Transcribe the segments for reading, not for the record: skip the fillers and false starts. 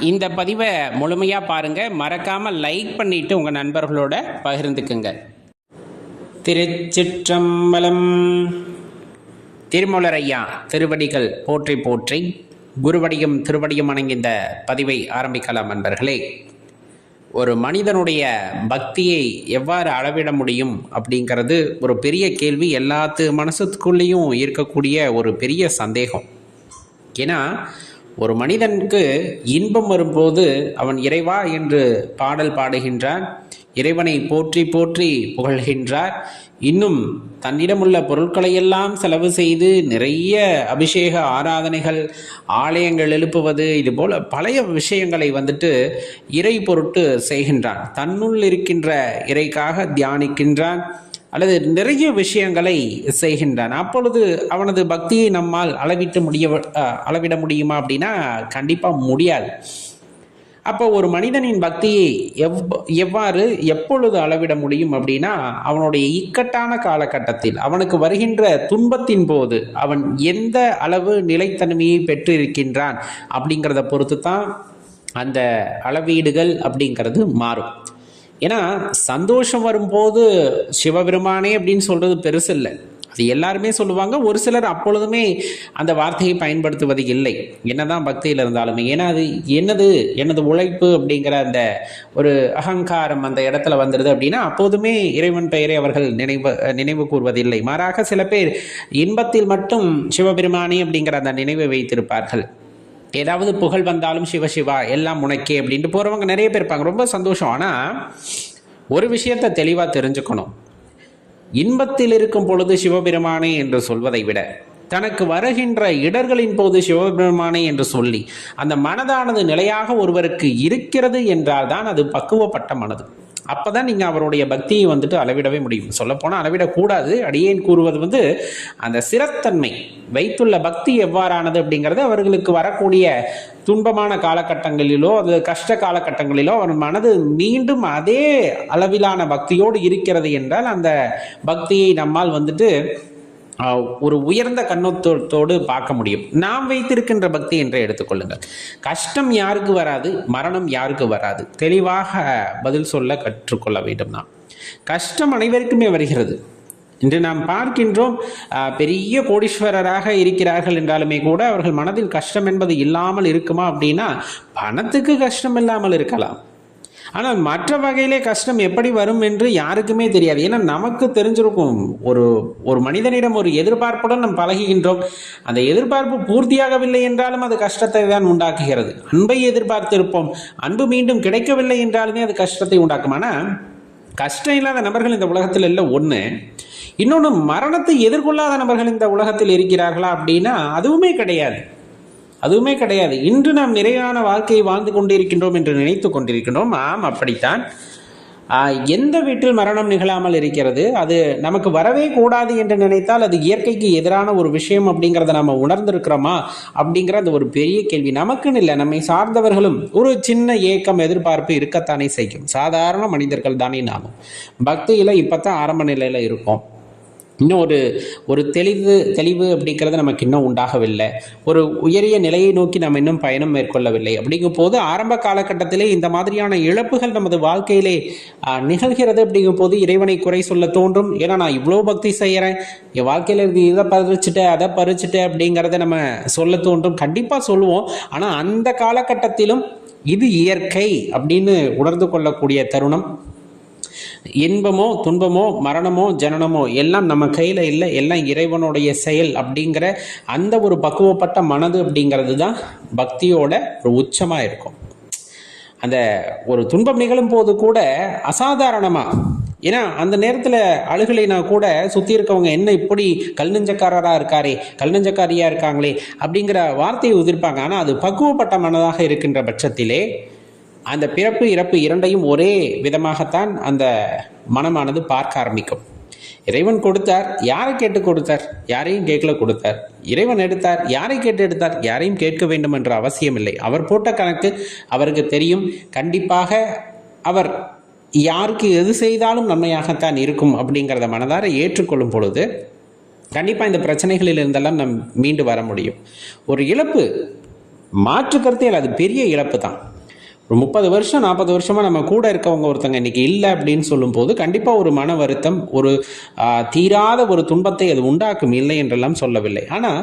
இந்த பதிவை முழுமையாக பாருங்கள், மறக்காமல் லைக் பண்ணிவிட்டு உங்கள் நண்பர்களோட பகிர்ந்துக்குங்க. திருச்சிற்றம்பலம். திருமூலர் ஐயா திருவடிகள் போற்றி போற்றி, குருவடியும் திருவடியும் வணங்கி இந்த பதிவை ஆரம்பிக்கலாம். நண்பர்களே, ஒரு மனிதனுடைய பக்தியை எவ்வாறு அளவிட முடியும் அப்படிங்கிறது ஒரு பெரிய கேள்வி. எல்லாத்து மனசுக்குள்ளேயும் இருக்கக்கூடிய ஒரு பெரிய சந்தேகம். ஏன்னா ஒரு மனிதனுக்கு இன்பம் வரும்போது அவன் இறைவா என்று பாடல் பாடுகின்றான், இறைவனை போற்றி போற்றி புகழ்கின்றார். இன்னும் தன்னிடமுள்ள பொருட்களையெல்லாம் செலவு செய்து நிறைய அபிஷேக ஆராதனைகள், ஆலயங்கள் எழுப்புவது, இதுபோல் பழைய விஷயங்களை இறை பொருட்டு செய்கின்றான். தன்னுள் இருக்கின்ற இறைக்காக தியானிக்கின்றான் அல்லது நிறைய விஷயங்களை செய்கின்றான். அப்பொழுது அவனது பக்தியை நம்மால் அளவிட முடியுமா அப்படின்னா கண்டிப்பாக முடியாது. அப்போ ஒரு மனிதனின் பக்தியை எவ்வாறு எப்பொழுது அளவிட முடியும் அப்படின்னா, அவனுடைய இக்கட்டான காலகட்டத்தில் அவனுக்கு வருகின்ற துன்பத்தின் போது அவன் எந்த அளவு நிலைத்தன்மையை பெற்று இருக்கின்றான் அப்படிங்கிறத பொறுத்து தான் அந்த அளவீடுகள் அப்படிங்கிறது மாறும். ஏன்னா சந்தோஷம் வரும்போது சிவபெருமானே அப்படின்னு சொல்கிறது பெருசு இல்லை, அது எல்லாருமே சொல்லுவாங்க. ஒரு சிலர் அப்பொழுதுமே அந்த வார்த்தையை பயன்படுத்துவது இல்லை, என்னதான் பக்தியில் இருந்தாலுமே. ஏன்னா அது எனது உழைப்பு அப்படிங்கிற அந்த ஒரு அகங்காரம் அந்த இடத்துல வந்துடுது அப்படின்னா அப்போதுமே இறைவன் பெயரை அவர்கள் நினைவு கூறுவதில்லை. மாறாக சில பேர் இன்பத்தில் மட்டும் சிவபெருமானே அப்படிங்கிற அந்த நினைவை வைத்திருப்பார்கள். ஏதாவது புகழ் வந்தாலும் சிவசிவா எல்லாம் உனக்கே அப்படின்ட்டு போகிறவங்க நிறைய பேர் இருப்பாங்க. ரொம்ப சந்தோஷம். ஆனால் ஒரு விஷயத்தை தெளிவாக தெரிஞ்சுக்கணும். இன்பத்தில் இருக்கும் பொழுது சிவபெருமானே என்று சொல்வதை விட, தனக்கு வருகின்ற இடர்களின் போது சிவபெருமானே என்று சொல்லி அந்த மனதானது நிலையாக ஒருவருக்கு இருக்கிறது என்றால் தான் அது பக்குவப்பட்ட மனது. அப்போதான் நீங்கள் அவருடைய பக்தியை அளவிடவே முடியும். சொல்லப்போனால் அளவிடக்கூடாது. அடியேன் கூறுவது அந்த சிறத்தன்மை வைத்துள்ள பக்தி எவ்வாறானது அப்படிங்கிறது அவர்களுக்கு வரக்கூடிய துன்பமான காலகட்டங்களிலோ அது கஷ்ட காலகட்டங்களிலோ அவர் மனது மீண்டும் அதே அளவிலான பக்தியோடு இருக்கிறது என்றால் அந்த பக்தியை நம்மால் ஒரு உயர்ந்த கண்ணோட்டத்தோடு பார்க்க முடியும். நாம் வைத்திருக்கின்ற பக்தி என்று எடுத்துக்கொள்ளுங்கள். கஷ்டம் யாருக்கு வராது, மரணம் யாருக்கு வராது, தெளிவாக பதில் சொல்ல கற்றுக்கொள்ள வேண்டும். நாம் கஷ்டம் அனைவருக்குமே வருகிறது. இன்று நாம் பார்க்கின்றோம், பெரிய கோடீஸ்வரராக இருக்கிறார்கள் என்றாலுமே கூட அவர்கள் மனதில் கஷ்டம் என்பது இல்லாமல் இருக்குமா அப்படின்னா பணத்துக்கு கஷ்டம் இல்லாமல் இருக்கலாம். ஆனால் மற்ற வகையிலே கஷ்டம் எப்படி வரும் என்று யாருக்குமே தெரியாது. ஏன்னா நமக்கு தெரிஞ்சிருக்கும், ஒரு மனிதனிடம் ஒரு எதிர்பார்ப்புடன் நாம் பழகுகின்றோம். அந்த எதிர்பார்ப்பு பூர்த்தியாகவில்லை என்றாலும் அது கஷ்டத்தை தான் உண்டாக்குகிறது. அன்பை எதிர்பார்த்திருப்போம், அன்பு மீண்டும் கிடைக்கவில்லை என்றாலுமே அது கஷ்டத்தை உண்டாக்கும். ஆனால் கஷ்டம் இல்லாத நபர்கள் இந்த உலகத்தில் இல்லை ஒன்று. இன்னொன்று, மரணத்தை எதிர்கொள்ளாத நபர்கள் இந்த உலகத்தில் இருக்கிறார்களா அப்படின்னா அதுவுமே கிடையாது. இன்று நாம் நிறைவான வாழ்க்கையை வாழ்ந்து கொண்டிருக்கின்றோம் என்று நினைத்து கொண்டிருக்கின்றோம். ஆம், அப்படித்தான். எந்த வீட்டில் மரணம் நிகழாமல் இருக்கிறது, அது நமக்கு வரவே கூடாது என்று நினைத்தால் அது இயற்கைக்கு எதிரான ஒரு விஷயம் அப்படிங்கிறத நம்ம உணர்ந்திருக்கிறோமா அப்படிங்கிற அந்த ஒரு பெரிய கேள்வி. நமக்குன்னு இல்லை, நம்மை சார்ந்தவர்களும் ஒரு சின்ன ஏக்கம் எதிர்பார்ப்பு இருக்கத்தானே செய்யும். சாதாரண மனிதர்கள் தானே நாமும். பக்தியில் இப்போ தான் ஆரம்ப நிலையில் இருக்கோம். இன்னும் ஒரு தெளிவு அப்படிங்கிறது நமக்கு இன்னும் உண்டாகவில்லை. ஒரு உயரிய நிலையை நோக்கி நாம் இன்னும் பயணம் மேற்கொள்ளவில்லை. அப்படிங்கும் போது ஆரம்ப காலகட்டத்திலே இந்த மாதிரியான இழப்புகள் நமது வாழ்க்கையிலே நிகழ்கிறது. அப்படிங்கும் போது இறைவனை குறை சொல்ல தோன்றும். ஏன்னா நான் இவ்வளோ பக்தி செய்கிறேன், என் வாழ்க்கையில் இருந்து இதை பறிச்சுட்டேன் அதை பறிச்சுட்டேன் அப்படிங்கிறத நம்ம சொல்ல தோன்றும். கண்டிப்பாக சொல்லுவோம். ஆனால் அந்த காலகட்டத்திலும் இது இயற்கை அப்படின்னு உணர்ந்து கொள்ளக்கூடிய தருணம். இன்பமோ துன்பமோ மரணமோ ஜனனமோ எல்லாம் நம்ம கையில் இல்லை, எல்லாம் இறைவனுடைய செயல் அப்படிங்கிற அந்த ஒரு பக்குவப்பட்ட மனது அப்படிங்கிறது தான் பக்தியோட ஒரு உச்சமாக இருக்கும். அந்த ஒரு துன்பம் நிகழும் போது கூட அசாதாரணமாக, ஏன்னா அந்த நேரத்தில் அழுகலைனா கூட சுற்றி இருக்கவங்க என்ன இப்படி கல் நெஞ்சக்காரராக இருக்காரே, கல் நெஞ்சக்காரியாக இருக்காங்களே அப்படிங்கிற வார்த்தையை உதிர்ப்பாங்க. ஆனால் அது பக்குவப்பட்ட மனதாக இருக்கின்ற பட்சத்திலே அந்த பிறப்பு இறப்பு இரண்டையும் ஒரே விதமாகத்தான் அந்த மனமானது பார்க்க ஆரம்பிக்கும். இறைவன் கொடுத்தார், யாரை கேட்டு கொடுத்தார்? யாரையும் கேட்கல கொடுத்தார். இறைவன் எடுத்தார், யாரை கேட்டு எடுத்தார்? யாரையும் கேட்க வேண்டும் என்ற அவசியம் இல்லை. அவர் போட்ட கணக்கு அவருக்கு தெரியும். கண்டிப்பாக அவர் யாருக்கு எது செய்தாலும் நன்மையாகத்தான் இருக்கும் அப்படிங்கிறத மனதார ஏற்றுக்கொள்ளும் பொழுது கண்டிப்பாக இந்த பிரச்சனைகளில் இருந்தெல்லாம் நம் மீண்டு வர முடியும். ஒரு இழப்பு மாற்று கருத்தே இல்லை, அது பெரிய இழப்பு தான். ஒரு 30 வருஷம் 40 வருஷமாக நம்ம கூட இருக்கவங்க ஒருத்தங்க இன்னைக்கு இல்லை அப்படின்னு சொல்லும்போது கண்டிப்பாக ஒரு மன வருத்தம், ஒரு தீராத ஒரு துன்பத்தை அது உண்டாக்கும், இல்லை என்றெல்லாம் சொல்லவில்லை. ஆனால்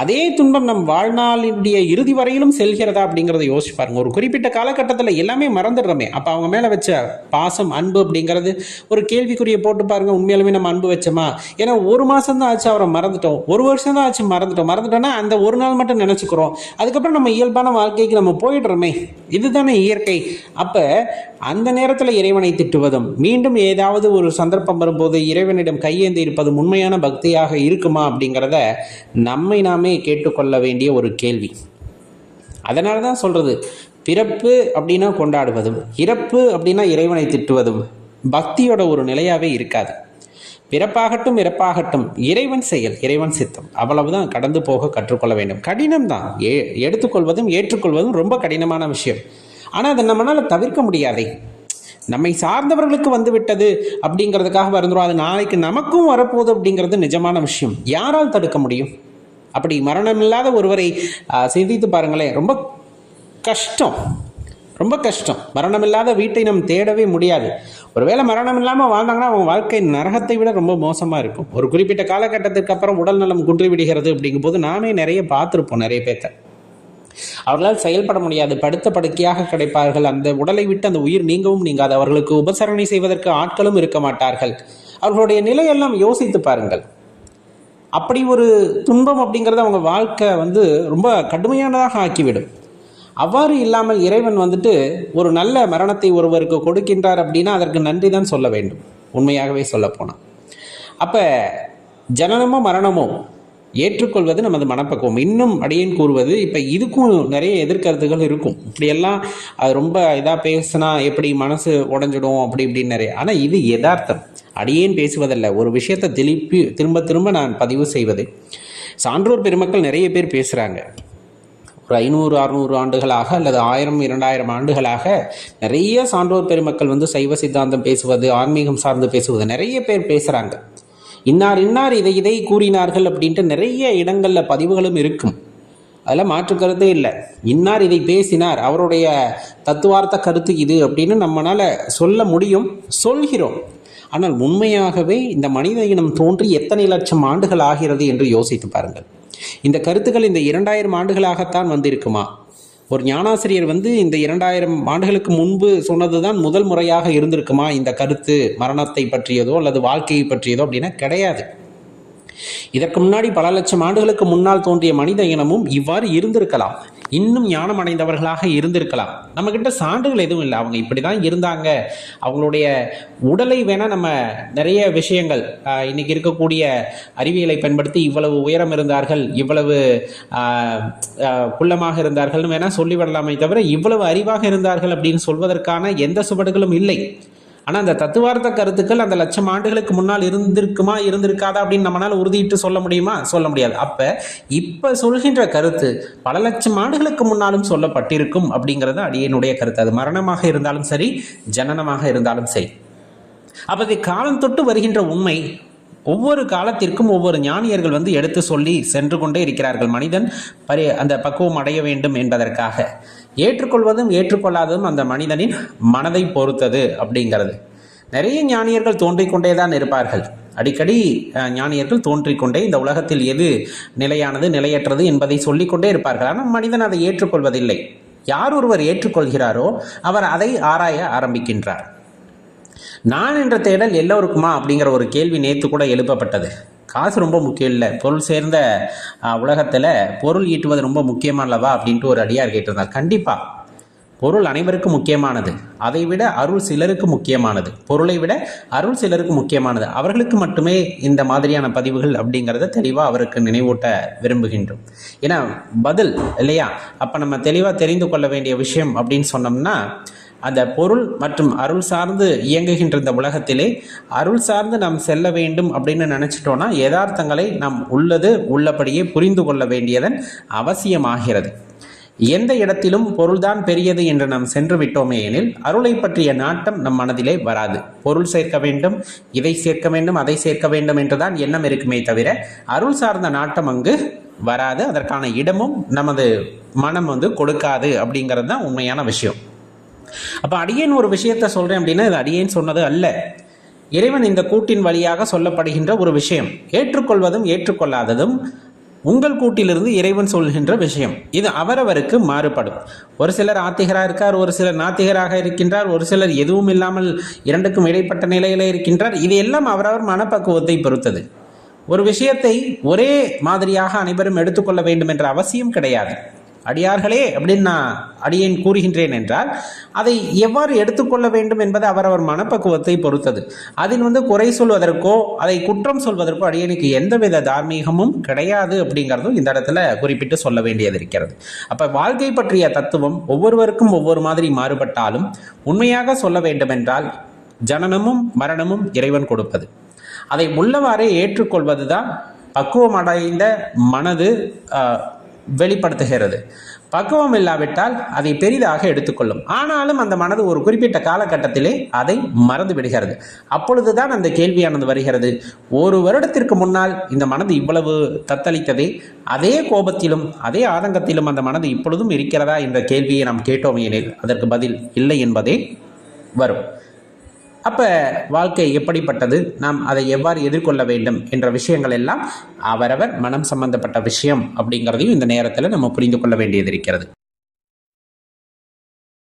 அதே துன்பம் நம் வாழ்நாளினுடைய இறுதி வரையிலும் செல்கிறதா அப்படிங்கிறத யோசிச்சு பாருங்க. ஒரு குறிப்பிட்ட காலகட்டத்தில் எல்லாமே மறந்துடுறோமே, அப்போ அவங்க மேலே வச்ச பாசம், அன்பு அப்படிங்கிறது ஒரு கேள்விக்குறியை போட்டு பாருங்க. உண்மையாலுமே நம்ம அன்பு வச்சோமா? ஏன்னா ஒரு மாதம் தான் ஆச்சு அவரை மறந்துட்டோம், ஒரு வருஷம் தான் ஆச்சு மறந்துட்டோம்னா அந்த ஒரு நாள் மட்டும் நினச்சிக்கிறோம். அதுக்கப்புறம் நம்ம இயல்பான வாழ்க்கைக்கு நம்ம போயிடுறோமே. இதுதானே இயற்கை. அப்போ அந்த நேரத்தில் இறைவனை திட்டுவதும், மீண்டும் ஏதாவது ஒரு சந்தர்ப்பம் வரும்போது இறைவனிடம் கையேந்தி இருப்பதும் உண்மையான பக்தியாக இருக்குமா அப்படிங்கிறத நம்மை நாமே கேட்டுக்கொள்ள வேண்டிய ஒரு கேள்வி. அதனால தான் சொல்றது, பிறப்பு அப்படின்னா கொண்டாடுவதும், இறப்பு அப்படின்னா இறைவனை திட்டுவதும் பக்தியோட ஒரு நிலையாவே இருக்காது. பிறப்பாகட்டும் இறப்பாகட்டும் இறைவன் செயல், இறைவன் சித்தம், அவ்வளவுதான் கடந்து போக கற்றுக்கொள்ள வேண்டும். கடினம் தான், எடுத்துக்கொள்வதும் ஏற்றுக்கொள்வதும் ரொம்ப கடினமான விஷயம். ஆனால் அதை நம்மளால் தவிர்க்க முடியாதே. நம்மை சார்ந்தவர்களுக்கு வந்து விட்டது அப்படிங்கிறதுக்காக வருந்துடும், அது நாளைக்கு நமக்கும் வரப்போகுது அப்படிங்கிறது நிஜமான விஷயம். யாரால் தடுக்க முடியும்? அப்படி மரணமில்லாத ஒருவரை சிந்தித்து பாருங்களேன். ரொம்ப கஷ்டம், ரொம்ப கஷ்டம். மரணமில்லாத வீட்டை நம்ம தேடவே முடியாது. ஒருவேளை மரணம் இல்லாமல் வாழ்ந்தாங்கன்னா அவங்க வாழ்க்கை நரகத்தை விட ரொம்ப மோசமாக இருக்கும். ஒரு குறிப்பிட்ட காலகட்டத்திற்கு அப்புறம் உடல் நலம் குன்றி விடுகிறது அப்படிங்கும் போது நாமே நிறைய பார்த்துருப்போம். நிறைய பேர்த்த அவர்களால் செயல்பட முடியாது, படுத்த படுக்கையாக கிடைப்பார்கள். அந்த உடலை விட்டு அந்த உயிர் நீங்கவும் நீங்காது. அவர்களுக்கு உபசரணை செய்வதற்கு ஆட்களும் இருக்க மாட்டார்கள். அவர்களுடைய நிலையெல்லாம் யோசித்து பாருங்கள். அப்படி ஒரு துன்பம் அப்படிங்கிறது அவங்க வாழ்க்கை ரொம்ப கடுமையானதாக ஆக்கிவிடும். அவ்வாறு இல்லாமல் இறைவன் ஒரு நல்ல மரணத்தை ஒருவருக்கு கொடுக்கின்றார் அப்படின்னா அதற்கு நன்றி தான் சொல்ல வேண்டும், உண்மையாகவே சொல்ல போனால். அப்போ ஜனனமோ மரணமோ ஏற்றுக்கொள்வது நமது மனப்பக்குவம். இன்னும் அடியேன் கூறுவது, இப்போ இதுக்கும் நிறைய எதிர்கருத்துகள் இருக்கும். இப்படியெல்லாம் அது ரொம்ப இதாக பேசினா எப்படி மனசு உடஞ்சிடும் அப்படி இப்படின்னு நிறைய. ஆனால் இது யதார்த்தம். அடியேன் பேசுவதல்ல, ஒரு விஷயத்தை திரும்ப திரும்ப நான் பதிவு செய்வது. சான்றோர் பெருமக்கள் நிறைய பேர் பேசுகிறாங்க. ஒரு 500-600 ஆண்டுகளாக அல்லது 1000-2000 ஆண்டுகளாக நிறைய சான்றோர் பெருமக்கள் சைவ சித்தாந்தம் பேசுவது, ஆன்மீகம் சார்ந்து பேசுவது நிறைய பேர் பேசுகிறாங்க. இன்னார் இதை கூறினார்கள் அப்படின்ட்டு நிறைய இடங்களில் பதிவுகளும் இருக்கும். அதெல்லாம் மாற்று கருத்தே இல்லை. இன்னார் இதை பேசினார், அவருடைய தத்துவார்த்த கருத்து இது அப்படின்னு நம்மளால் சொல்ல முடியும், சொல்கிறோம். ஆனால் உண்மையாகவே இந்த மனித இனம் தோன்றி எத்தனை லட்சம் ஆண்டுகள் ஆகிறது என்று யோசித்து பாருங்கள். இந்த கருத்துக்கள் இந்த 2000 ஆண்டுகளாகத்தான் வந்திருக்குமா? ஒரு ஞானாசிரியர் இந்த 2000 ஆண்டுகளுக்கு முன்பு சொன்னதுதான் முதல் முறையாக இருந்திருக்குமா இந்த கருத்து? மரணத்தை பற்றியதோ அல்லது வாழ்க்கையை பற்றியதோ அப்படின்னா கிடையாது. இதற்கு முன்னாடி பல லட்சம் ஆண்டுகளுக்கு முன்னால் தோன்றிய மனித இனமும் இவ்வாறு இருந்திருக்கலாம், இன்னும் ஞானம் அடைந்தவர்களாக இருந்திருக்கலாம். நம்மக்கிட்ட சான்றுகள் எதுவும் இல்லை. அவங்க இப்படி தான் இருந்தாங்க. அவங்களுடைய உடலை வேணால் நம்ம நிறைய விஷயங்கள் இன்னைக்கு இருக்கக்கூடிய அறிவியலை பயன்படுத்தி இவ்வளவு உயரம் இருந்தார்கள், இவ்வளவு குள்ளமாக இருந்தார்கள்னு வேணால் சொல்லிவிடலாமே தவிர இவ்வளவு அறிவாக இருந்தார்கள் அப்படின்னு சொல்வதற்கான எந்த சுவடுகளும் இல்லை. ஆனால் அந்த தத்துவார்த்த கருத்துக்கள் அந்த லட்சம் ஆண்டுகளுக்கு முன்னால் இருந்திருக்காதா அப்படின்னு நம்மளால் உறுதியிட்டு சொல்ல முடியுமா? சொல்ல முடியாது. அப்போ இப்போ சொல்கின்ற கருத்து பல லட்சம் ஆண்டுகளுக்கு முன்னாலும் சொல்லப்பட்டிருக்கும் அப்படிங்கிறது அடியனுடைய கருத்து. அது மரணமாக இருந்தாலும் சரி, ஜனனமாக இருந்தாலும் சரி. அப்போ இது காலம் தொட்டு வருகின்ற உண்மை. ஒவ்வொரு காலத்திற்கும் ஒவ்வொரு ஞானியர்கள் எடுத்து சொல்லி சென்று கொண்டே இருக்கிறார்கள். மனிதன் அந்த பக்குவம் அடைய வேண்டும் என்பதற்காக. ஏற்றுக்கொள்வதும் ஏற்றுக்கொள்ளாததும் அந்த மனிதனின் மனதை பொறுத்தது அப்படிங்கிறது. நிறைய ஞானியர்கள் தோன்றிக்கொண்டே தான் இருப்பார்கள். அடிக்கடி ஞானியர்கள் தோன்றிக்கொண்டே இந்த உலகத்தில் எது நிலையானது நிலையற்றது என்பதை சொல்லிக்கொண்டே இருப்பார்கள். ஆனால் மனிதன் அதை ஏற்றுக்கொள்வதில்லை. யார் ஒருவர் ஏற்றுக்கொள்கிறாரோ அவர் அதை ஆராய ஆரம்பிக்கின்றார். நான் என்ற தேடல் எல்லோருக்குமா அப்படிங்கிற ஒரு கேள்வி நேற்று கூட எழுப்பப்பட்டது. காசு ரொம்ப முக்கியம் இல்லை, பொருள் சேர்ந்த உலகத்தில் பொருள் ஈட்டுவது ரொம்ப முக்கியமானவா அப்படின்ட்டு ஒரு அடியார் கேட்டிருந்தார். கண்டிப்பாக பொருள் அனைவருக்கும் முக்கியமானது. அதை விட அருள் சிலருக்கு முக்கியமானது. பொருளை விட அருள் சிலருக்கு முக்கியமானது. அவர்களுக்கு மட்டுமே இந்த மாதிரியான பதிவுகள் அப்படிங்கிறத தெளிவாக அவருக்கு நினைவூட்ட விரும்புகின்றோம். ஏன்னா பதில் இல்லையா? அப்போ நம்ம தெளிவாக தெரிந்து கொள்ள வேண்டிய விஷயம் அப்படின்னு சொன்னோம்னா, அந்த பொருள் மற்றும் அருள் சார்ந்து இயங்குகின்ற இந்த உலகத்திலே அருள் சார்ந்து நாம் செல்ல வேண்டும் அப்படின்னு நினச்சிட்டோன்னா யதார்த்தங்களை நாம் உள்ளபடியே புரிந்து கொள்ள வேண்டியதன் அவசியமாகிறது. எந்த இடத்திலும் பொருள்தான் பெரியது என்று நாம் சென்று விட்டோமே எனில் அருளை பற்றிய நாட்டம் நம் மனதிலே வராது. பொருள் சேர்க்க வேண்டும், இதை சேர்க்க வேண்டும், அதை சேர்க்க வேண்டும் என்றுதான் எண்ணம் இருக்குமே தவிர அருள் சார்ந்த நாட்டம் அங்கு வராது, அதற்கான இடமும் நமது மனம் கொடுக்காது அப்படிங்கிறது தான் உண்மையான விஷயம். அப்போ அடியேன் ஒரு விஷயத்த சொல்கிறேன் அப்படின்னா இது அடியேன் சொன்னது அல்ல, இறைவன் இந்த கூட்டின் வழியாக சொல்லப்படுகின்ற ஒரு விஷயம். ஏற்றுக்கொள்வதும் ஏற்றுக்கொள்ளாததும் உங்கள் கூட்டிலிருந்து இறைவன் சொல்கின்ற விஷயம். இது அவரவருக்கு மாறுபடும். ஒரு சிலர் ஆத்திகராக இருக்கார், ஒரு சிலர் நாத்திகராக இருக்கின்றார், ஒரு சிலர் எதுவும் இல்லாமல் இரண்டுக்கும் இடைப்பட்ட நிலையிலே இருக்கின்றார். இது எல்லாம் அவரவர் மனப்பக்குவத்தை பொறுத்தது. ஒரு விஷயத்தை ஒரே மாதிரியாக அனைவரும் எடுத்துக்கொள்ள வேண்டும் என்ற அவசியம் கிடையாது. அடியார்களே அப்படின்னு நான் அடியேன் கூறுகின்றேன் என்றால் அதை எவ்வாறு எடுத்துக்கொள்ள வேண்டும் என்பது அவரவர் மனப்பக்குவத்தை பொறுத்தது. அதில் குறை சொல்வதற்கோ அதை குற்றம் சொல்வதற்கோ அடியேனுக்கு எந்தவித தார்மீகமும் கிடையாது அப்படிங்கிறதும் இந்த இடத்துல குறிப்பிட்டு சொல்ல வேண்டியது இருக்கிறது. அப்போ வாழ்க்கை பற்றிய தத்துவம் ஒவ்வொருவருக்கும் ஒவ்வொரு மாதிரி மாறுபட்டாலும் உண்மையாக சொல்ல வேண்டுமென்றால் ஜனனமும் மரணமும் இறைவன் கொடுப்பது. அதை உள்ளவாறே ஏற்றுக்கொள்வது தான் பக்குவம் அடைந்த மனது வெளிப்படுத்துகிறது. பக்குவம் இல்லாவிட்டால் அதை பெரிதாக எடுத்துக்கொள்ளும். ஆனாலும் அந்த மனது ஒரு குறிப்பிட்ட காலகட்டத்திலே அதை மறந்து விடுகிறது. அப்பொழுதுதான் அந்த கேள்வியானது வருகிறது, ஒரு வருடத்திற்கு முன்னால் இந்த மனது இவ்வளவு தத்தளித்ததே, அதே கோபத்திலும் அதே ஆதங்கத்திலும் அந்த மனது இப்பொழுதும் இருக்கிறதா என்ற கேள்வியை நாம் கேட்டோம் எனில் அதற்கு பதில் இல்லை என்பதே வரும். அப்போ வாழ்க்கை எப்படிப்பட்டது, நாம் அதை எவ்வாறு எதிர்கொள்ள வேண்டும் என்ற விஷயங்கள் எல்லாம் அவரவர் மனம் சம்பந்தப்பட்ட விஷயம் அப்படிங்கிறதையும் இந்த நேரத்தில் நம்ம புரிந்து கொள்ள வேண்டியது இருக்கிறது.